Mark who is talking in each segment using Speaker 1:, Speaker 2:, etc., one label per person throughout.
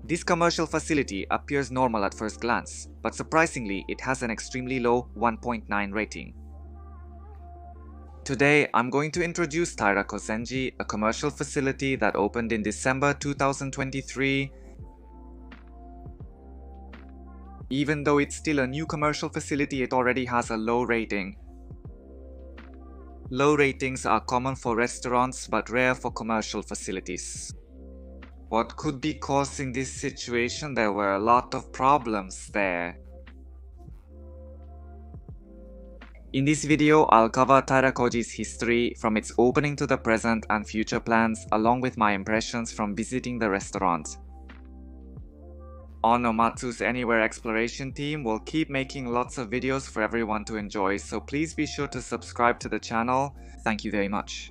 Speaker 1: This commercial facility appears normal at first glance, but surprisingly, it has an extremely low 1.9 rating. Today, I'm going to introduce Taira Kozenji, a commercial facility that opened in December 2023. Even though it's still a new commercial facility, it already has a low rating. Low ratings are common for restaurants but rare for commercial facilities. What could be causing this situation? There were a lot of problems there. In this video, I'll cover Taira Koji's history from its opening to the present and future plans, along with my impressions from visiting the restaurant. Onomatsu's Anywhere Exploration team will keep making lots of videos for everyone to enjoy, so please be sure to subscribe to the channel. Thank you very much.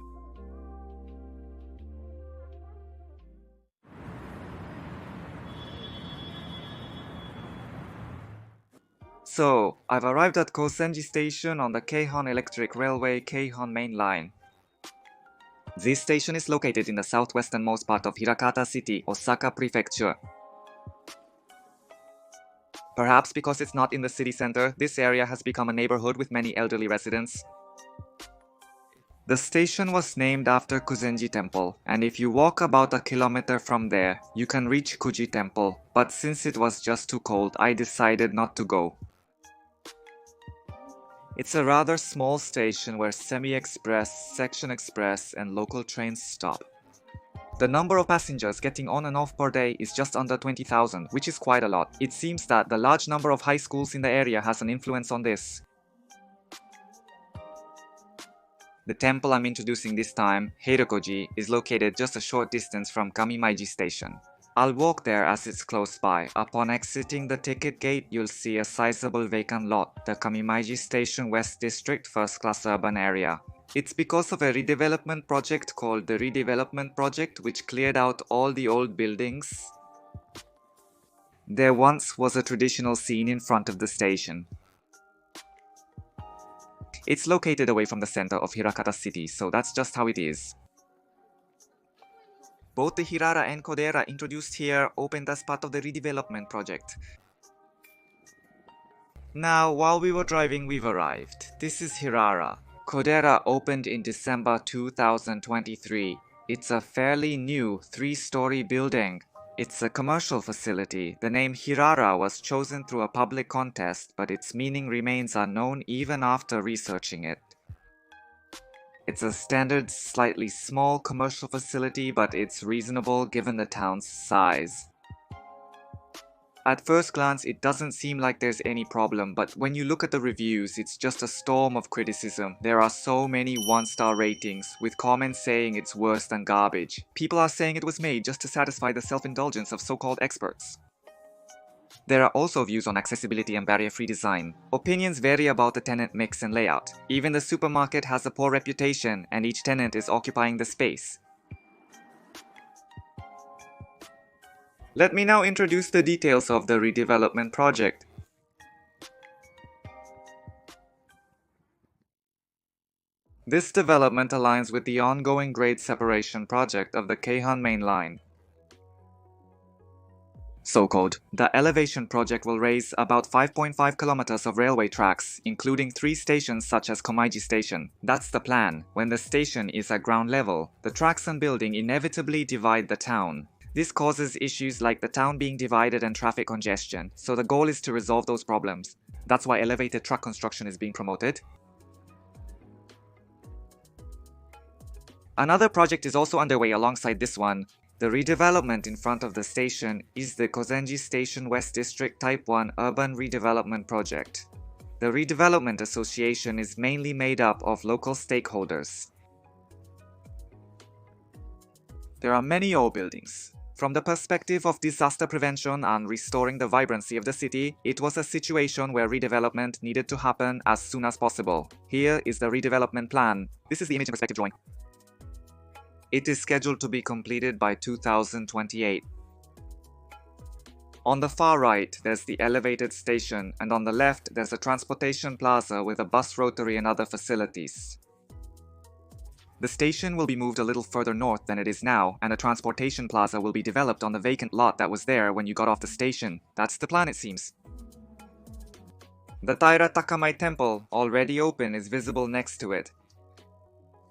Speaker 1: So, I've arrived at Kōzenji station on the Keihon Electric Railway Keihon Main Line. This station is located in the southwesternmost part of Hirara City, Osaka Prefecture. Perhaps because it's not in the city center, this area has become a neighborhood with many elderly residents. The station was named after Kozenji Temple, and if you walk about a kilometer from there, you can reach Kuji Temple, but since it was just too cold, I decided not to go. It's a rather small station where semi-express, section express, and local trains stop. The number of passengers getting on and off per day is just under 20,000, which is quite a lot. It seems that the large number of high schools in the area has an influence on this. The temple I'm introducing this time, Hirara, is located just a short distance from Kamimaiji Station. I'll walk there as it's close by. Upon exiting the ticket gate, you'll see a sizable vacant lot, the Kamimaiji Station West District First Class Urban Area. It's because of a redevelopment project called the Redevelopment Project, which cleared out all the old buildings. There once was a traditional scene in front of the station. It's located away from the center of Hirara City, so that's just how it is. Both the Hirara and Kodera introduced here opened as part of the redevelopment project. Now, while we were driving, we've arrived. This is Hirara. Kodera opened in December 2023. It's a fairly new 3-story building. It's a commercial facility. The name Hirara was chosen through a public contest, but its meaning remains unknown even after researching it. It's a standard, slightly small commercial facility, but it's reasonable given the town's size. At first glance, it doesn't seem like there's any problem, but when you look at the reviews, it's just a storm of criticism. There are so many 1-star ratings, with comments saying it's worse than garbage. People are saying it was made just to satisfy the self-indulgence of so-called experts. There are also views on accessibility and barrier-free design. Opinions vary about the tenant mix and layout. Even the supermarket has a poor reputation, and each tenant is occupying the space. Let me now introduce the details of the redevelopment project. This development aligns with the ongoing grade separation project of the Keihon Main Line. So-called. The elevation project will raise about 5.5 kilometers of railway tracks, including 3 stations such as Komaiji Station. That's the plan. When the station is at ground level, the tracks and building inevitably divide the town. This causes issues like the town being divided and traffic congestion, so the goal is to resolve those problems. That's why elevated track construction is being promoted. Another project is also underway alongside this one. The redevelopment in front of the station is the Kozenji Station West District Type 1 Urban Redevelopment Project. The Redevelopment Association is mainly made up of local stakeholders. There are many old buildings. From the perspective of disaster prevention and restoring the vibrancy of the city, it was a situation where redevelopment needed to happen as soon as possible. Here is the redevelopment plan. This is the image and perspective drawing. It is scheduled to be completed by 2028. On the far right, there's the elevated station, and on the left, there's a transportation plaza with a bus rotary and other facilities. The station will be moved a little further north than it is now, and a transportation plaza will be developed on the vacant lot that was there when you got off the station. That's the plan, it seems. The Taira Takamai temple, already open, is visible next to it.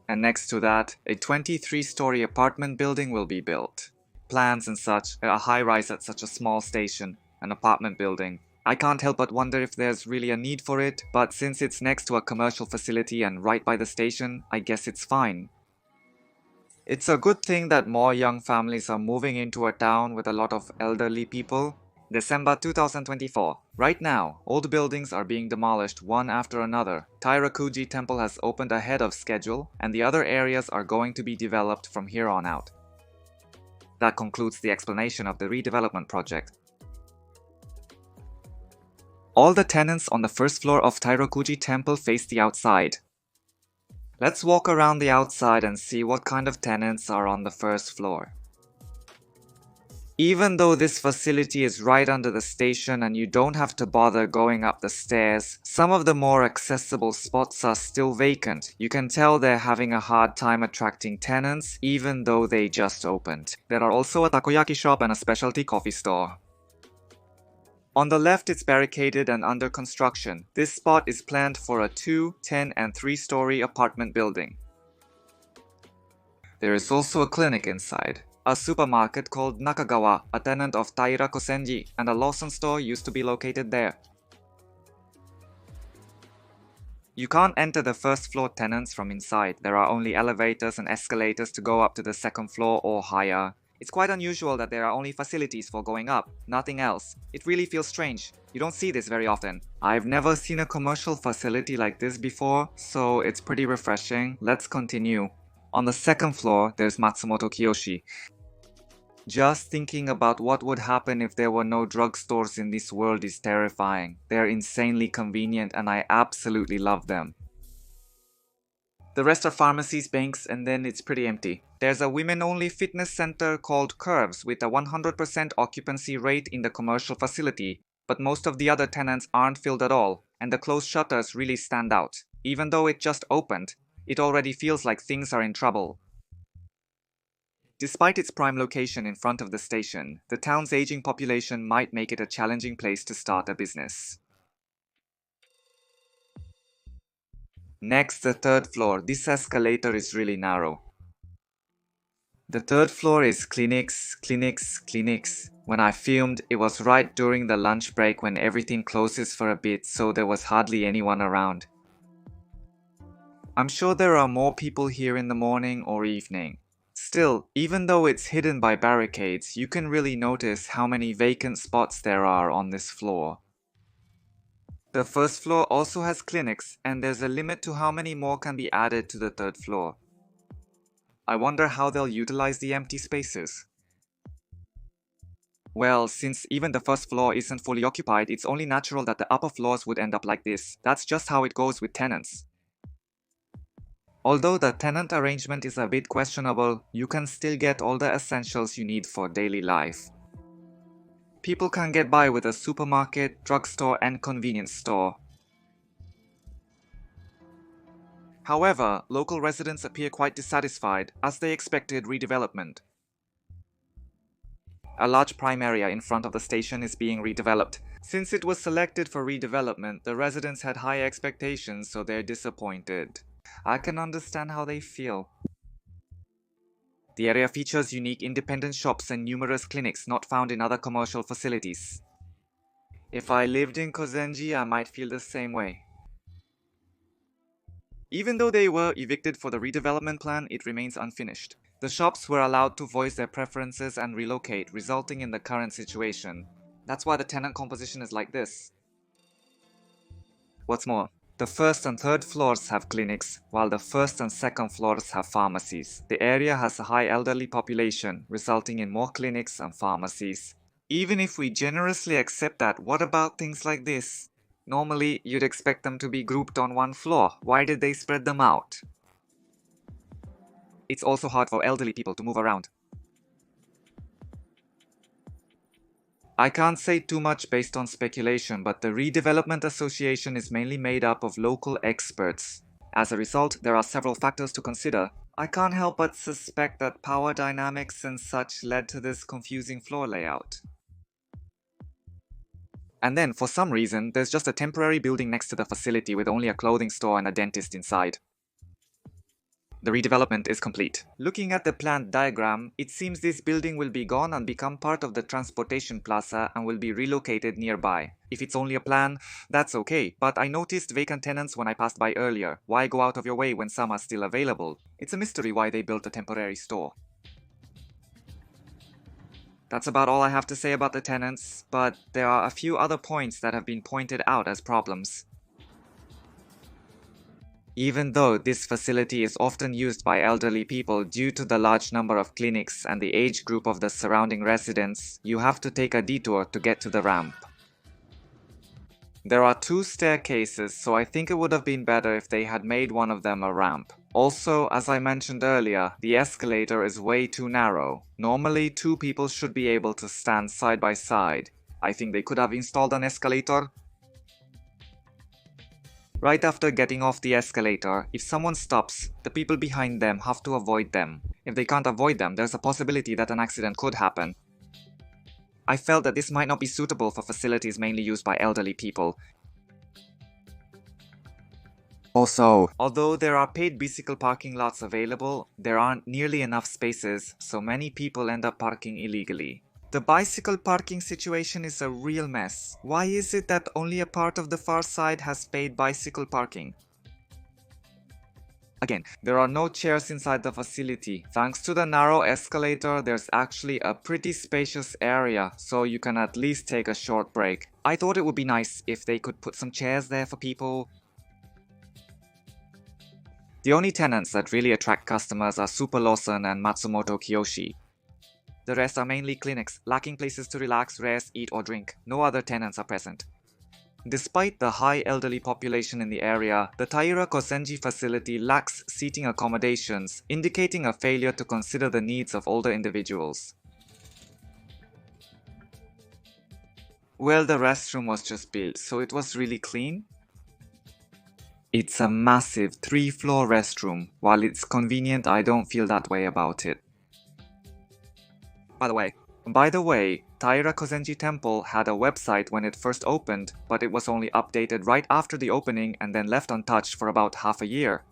Speaker 1: And next to that, a 23-story apartment building will be built. Plans and such, a high-rise at such a small station, an apartment building. I can't help but wonder if there's really a need for it, but since it's next to a commercial facility and right by the station, I guess it's fine. It's a good thing that more young families are moving into a town with a lot of elderly people. December 2024. Right now, old buildings are being demolished one after another. Tairakuji Temple has opened ahead of schedule, and the other areas are going to be developed from here on out. That concludes the explanation of the redevelopment project. All the tenants on the first floor of Tairakuji Temple face the outside. Let's walk around the outside and see what kind of tenants are on the first floor. Even though this facility is right under the station and you don't have to bother going up the stairs, some of the more accessible spots are still vacant. You can tell they're having a hard time attracting tenants even though they just opened. There are also a takoyaki shop and a specialty coffee store. On the left, it's barricaded and under construction. This spot is planned for a 2, 10, and 3-story apartment building. There is also a clinic inside. A supermarket called Nakagawa, a tenant of Taira Kozenji, and a Lawson store used to be located there. You can't enter the first floor tenants from inside. There are only elevators and escalators to go up to the second floor or higher. It's quite unusual that there are only facilities for going up, nothing else. It really feels strange. You don't see this very often. I've never seen a commercial facility like this before, so it's pretty refreshing. Let's continue. On the second floor, there's Matsumoto Kiyoshi. Just thinking about what would happen if there were no drugstores in this world is terrifying. They're insanely convenient and I absolutely love them. The rest are pharmacies, banks, and then it's pretty empty. There's a women-only fitness center called Curves with a 100% occupancy rate in the commercial facility, but most of the other tenants aren't filled at all, and the closed shutters really stand out. Even though it just opened, it already feels like things are in trouble. Despite its prime location in front of the station, the town's aging population might make it a challenging place to start a business. Next, the third floor. This escalator is really narrow. The third floor is clinics. When I filmed, it was right during the lunch break when everything closes for a bit, so there was hardly anyone around. I'm sure there are more people here in the morning or evening. Still, even though it's hidden by barricades, you can really notice how many vacant spots there are on this floor. The first floor also has clinics, and there's a limit to how many more can be added to the third floor. I wonder how they'll utilize the empty spaces. Well, since even the first floor isn't fully occupied, it's only natural that the upper floors would end up like this. That's just how it goes with tenants. Although the tenant arrangement is a bit questionable, you can still get all the essentials you need for daily life. People can get by with a supermarket, drugstore, and convenience store. However, local residents appear quite dissatisfied, as they expected redevelopment. A large prime area in front of the station is being redeveloped. Since it was selected for redevelopment, the residents had high expectations, so they're disappointed. I can understand how they feel. The area features unique independent shops and numerous clinics not found in other commercial facilities. If I lived in Kozenji, I might feel the same way. Even though they were evicted for the redevelopment plan, it remains unfinished. The shops were allowed to voice their preferences and relocate, resulting in the current situation. That's why the tenant composition is like this. What's more, the first and third floors have clinics, while the first and second floors have pharmacies. The area has a high elderly population, resulting in more clinics and pharmacies. Even if we generously accept that, what about things like this? Normally, you'd expect them to be grouped on one floor. Why did they spread them out? It's also hard for elderly people to move around. I can't say too much based on speculation, but the Redevelopment Association is mainly made up of local experts. As a result, there are several factors to consider. I can't help but suspect that power dynamics and such led to this confusing floor layout. And then, for some reason, there's just a temporary building next to the facility with only a clothing store and a dentist inside. The redevelopment is complete. Looking at the planned diagram, it seems this building will be gone and become part of the transportation plaza and will be relocated nearby. If it's only a plan, that's okay, but I noticed vacant tenants when I passed by earlier. Why go out of your way when some are still available? It's a mystery why they built a temporary store. That's about all I have to say about the tenants, but there are a few other points that have been pointed out as problems. Even though this facility is often used by elderly people due to the large number of clinics and the age group of the surrounding residents, you have to take a detour to get to the ramp. There are 2 staircases, so I think it would have been better if they had made one of them a ramp. Also, as I mentioned earlier, the escalator is way too narrow. Normally, 2 people should be able to stand side by side. I think they could have installed an escalator. Right after getting off the escalator, if someone stops, the people behind them have to avoid them. If they can't avoid them, there's a possibility that an accident could happen. I felt that this might not be suitable for facilities mainly used by elderly people. Also, although there are paid bicycle parking lots available, there aren't nearly enough spaces, so many people end up parking illegally. The bicycle parking situation is a real mess. Why is it that only a part of the far side has paid bicycle parking? Again, there are no chairs inside the facility. Thanks to the narrow escalator, there's actually a pretty spacious area, so you can at least take a short break. I thought it would be nice if they could put some chairs there for people. The only tenants that really attract customers are Super Lawson and Matsumoto Kiyoshi. The rest are mainly clinics, lacking places to relax, rest, eat or drink. No other tenants are present. Despite the high elderly population in the area, the Taira Kozenji facility lacks seating accommodations, indicating a failure to consider the needs of older individuals. Well, the restroom was just built, so it was really clean. It's a massive 3-floor restroom. While it's convenient, I don't feel that way about it. By the way, Taira Kozenji Temple had a website when it first opened, but it was only updated right after the opening and then left untouched for about half a year.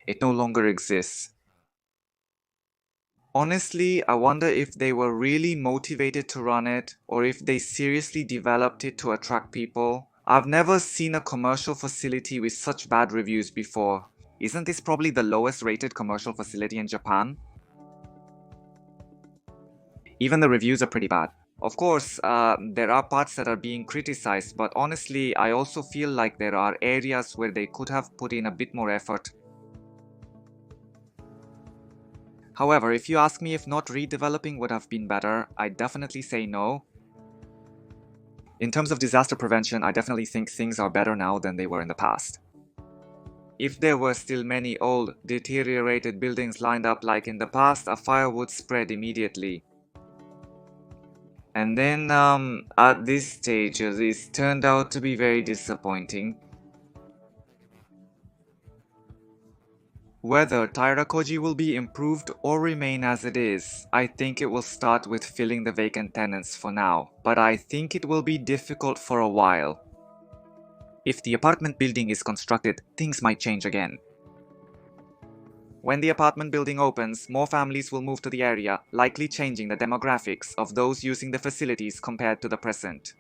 Speaker 1: It no longer exists. Honestly, I wonder if they were really motivated to run it, or if they seriously developed it to attract people. I've never seen a commercial facility with such bad reviews before. Isn't this probably the lowest rated commercial facility in Japan? Even the reviews are pretty bad. Of course, there are parts that are being criticized, but honestly, I also feel like there are areas where they could have put in a bit more effort. However, if you ask me if not redeveloping would have been better, I'd definitely say no. In terms of disaster prevention, I definitely think things are better now than they were in the past. If there were still many old, deteriorated buildings lined up like in the past, a fire would spread immediately. And then, at this stage, this turned out to be very disappointing. Whether Tairakoji will be improved or remain as it is, I think it will start with filling the vacant tenants for now, but I think it will be difficult for a while. If the apartment building is constructed, things might change again. When the apartment building opens, more families will move to the area, likely changing the demographics of those using the facilities compared to the present.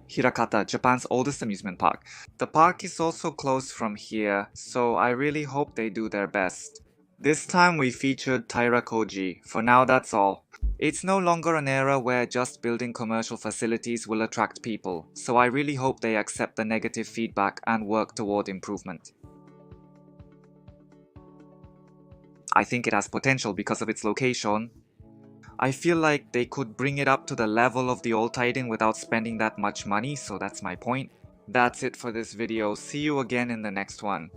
Speaker 1: Hirakata, Japan's oldest amusement park. The park is also close from here, so I really hope they do their best. This time we featured Tairakoji. For now, that's all. It's no longer an era where just building commercial facilities will attract people, so I really hope they accept the negative feedback and work toward improvement. I think it has potential because of its location. I feel like they could bring it up to the level of the old Titan without spending that much money, so that's my point. That's it for this video. See you again in the next one.